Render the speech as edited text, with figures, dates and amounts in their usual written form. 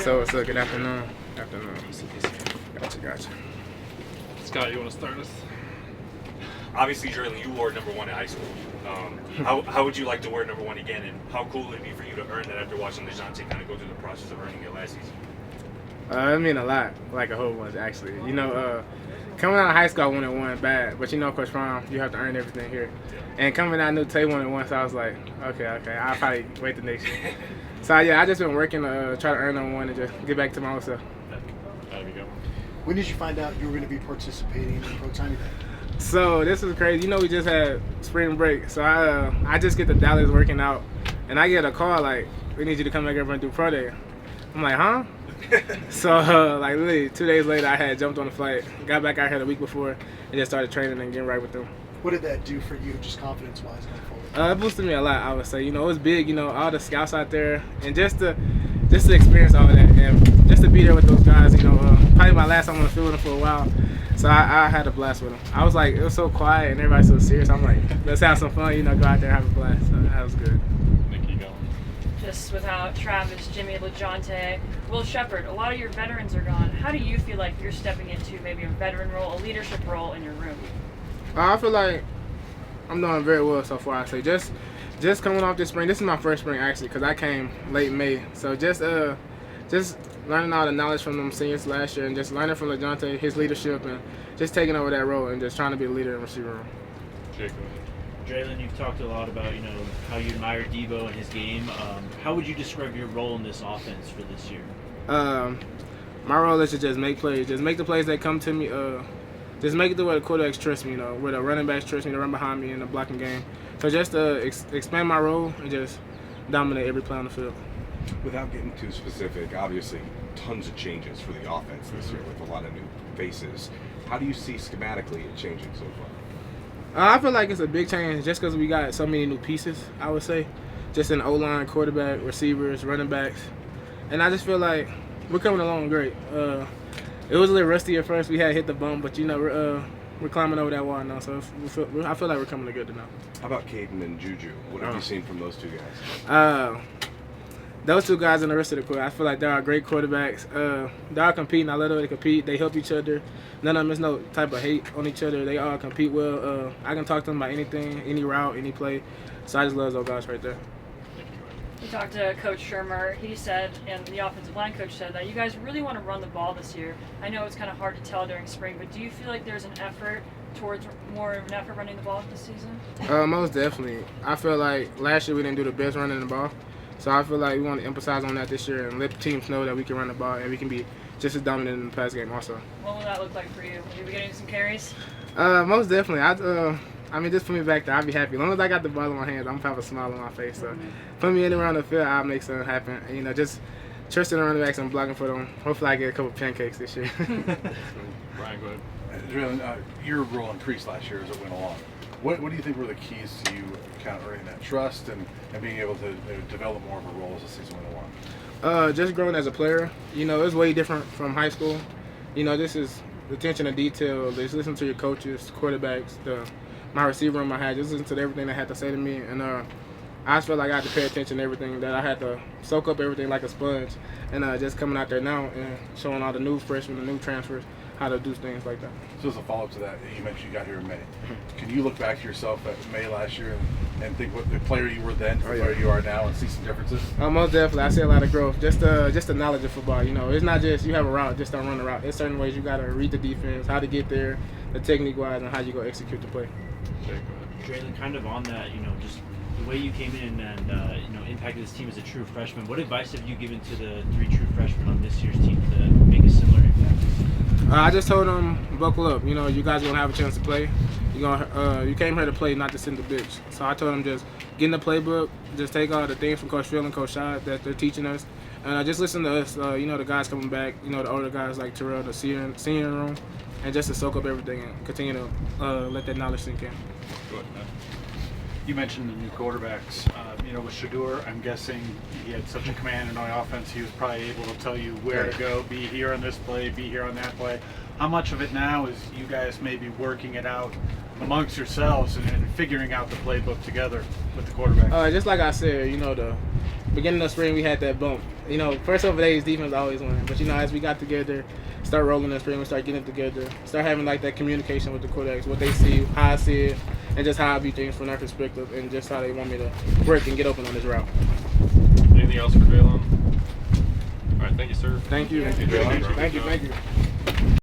So good afternoon. Gotcha. Scott, you want to start us? Obviously, Drelon, you wore number 1 in high school. How would you like to wear number 1 again, and how cool would it be for you to earn that after watching DeJounte kind of go through the process of earning it last season? It mean a lot, like a whole bunch actually. Coming out of high school, I wanted one bad, but Coach Prom, you have to earn everything here. And coming out, I knew Tay wanted one, so I was like, okay, I'll probably wait the next year. So yeah, I just been working to try to earn number 1 and just get back to my old self. There we go. When did you find out you were going to be participating in Pro Tiny Day? So this is crazy. We just had spring break, so I just get to Dallas working out, and I get a call like, we need you to come back over and do Pro Day. I'm like, huh? So like literally 2 days later, I had jumped on the flight, got back out here the week before, and just started training and getting right with them. What did that do for you, just confidence-wise going forward? It boosted me a lot, I would say. It was big, all the scouts out there, and just to experience all of that, and just to be there with those guys, probably my last time on the field with them for a while. So I had a blast with them. I was like, it was so quiet and everybody's so serious. I'm like, let's have some fun, go out there and have a blast. So that was good. Nikki, go. Just without Travis, Jimmy, LeJounte, Will Shepard, a lot of your veterans are gone. How do you feel like you're stepping into maybe a veteran role, a leadership role in your room? I feel like I'm doing very well so far. I say just coming off this spring. This is my first spring actually, because I came late May. So just learning all the knowledge from them seniors last year, and just learning from LeJounte, his leadership, and just taking over that role and just trying to be a leader in the receiver room. Jacob. Drelon, you've talked a lot about how you admire Debo and his game. How would you describe your role in this offense for this year? My role is to just make plays, just make the plays that come to me. Just make it to where the quarterbacks trust me, where the running backs trust me to run behind me in the blocking game. So just expand my role and just dominate every play on the field. Without getting too specific, obviously tons of changes for the offense this year with a lot of new faces. How do you see schematically it changing so far? I feel like it's a big change just because we got so many new pieces, I would say. Just in O-line, quarterback, receivers, running backs. And I just feel like we're coming along great. It was a little rusty at first. We had hit the bump, but we're climbing over that wall now. So I feel like we're coming together now. How about Caden and Juju? What have you seen from those two guys? Those two guys and the rest of the crew, I feel like they are great quarterbacks. They all compete, and I love the way they compete. They help each other. None of them is no type of hate on each other. They all compete well. I can talk to them about anything, any route, any play. So I just love those guys right there. We talked to Coach Shermer. He said, and the offensive line coach said, that you guys really want to run the ball this year. I know it's kind of hard to tell during spring, but do you feel like there's an effort towards more of an effort running the ball this season? Most definitely. I feel like last year we didn't do the best running the ball. So I feel like we want to emphasize on that this year and let the teams know that we can run the ball and we can be just as dominant in the pass game also. What will that look like for you? Will you be getting some carries? Most definitely. Just put me back there. I'll be happy. As long as I got the ball in my hands, I'm going to have a smile on my face. So put me anywhere on the field, I'll make something happen. And, just trusting the running backs and blocking for them. Hopefully I get a couple pancakes this year. Brian, go ahead. Drelon, your role in Priest last year as it went along. What do you think were the keys to you kind of earning that trust and being able to develop more of a role as the season went along? Just growing as a player. It's way different from high school. This is the attention to detail. Just listen to your coaches, quarterbacks, my receiver room I had. Just listen to everything they had to say to me. And I just felt like I had to pay attention to everything, that I had to soak up everything like a sponge. And just coming out there now and showing all the new freshmen, the new transfers, how to do things like that. So as a follow-up to that, you mentioned you got here in May. Can you look back to yourself at May last year and think what the player you were then to the player you are now and see some differences? Most definitely. I see a lot of growth. Just the knowledge of football. It's not just you have a route, just don't run the route. There's certain ways you got to read the defense, how to get there, the technique-wise, and how you go execute the play. Drelon, kind of on that, just the way you came in and impacted this team as a true freshman. What advice have you given to the 3 true freshmen on this year's team to make a similar impact? I just told them, buckle up. You guys are going to have a chance to play. You came here to play, not to sit in the bench. So I told them just get in the playbook, just take all the things from Coach Phil and Coach Shad that they're teaching us. And just listen to us, the guys coming back, the older guys like Terrell, the senior room, and just to soak up everything and continue to let that knowledge sink in. Good, man. You mentioned the new quarterbacks. With Shedeur, I'm guessing he had such a command in the offense, he was probably able to tell you where to go, be here on this play, be here on that play. How much of it now is you guys maybe working it out amongst yourselves and figuring out the playbook together with the quarterback? Just like I said, beginning of spring, we had that bump. You know, first couple days, defense always won. But, you know, as we got together, start rolling in spring, we start getting together, start having, like, that communication with the quarterbacks, what they see, how I see it, and just how I view things from their perspective, and just how they want me to work and get open on this route. Anything else for Drelon? All right, thank you, sir. Thank you. Thank you, Drelon. Thank you.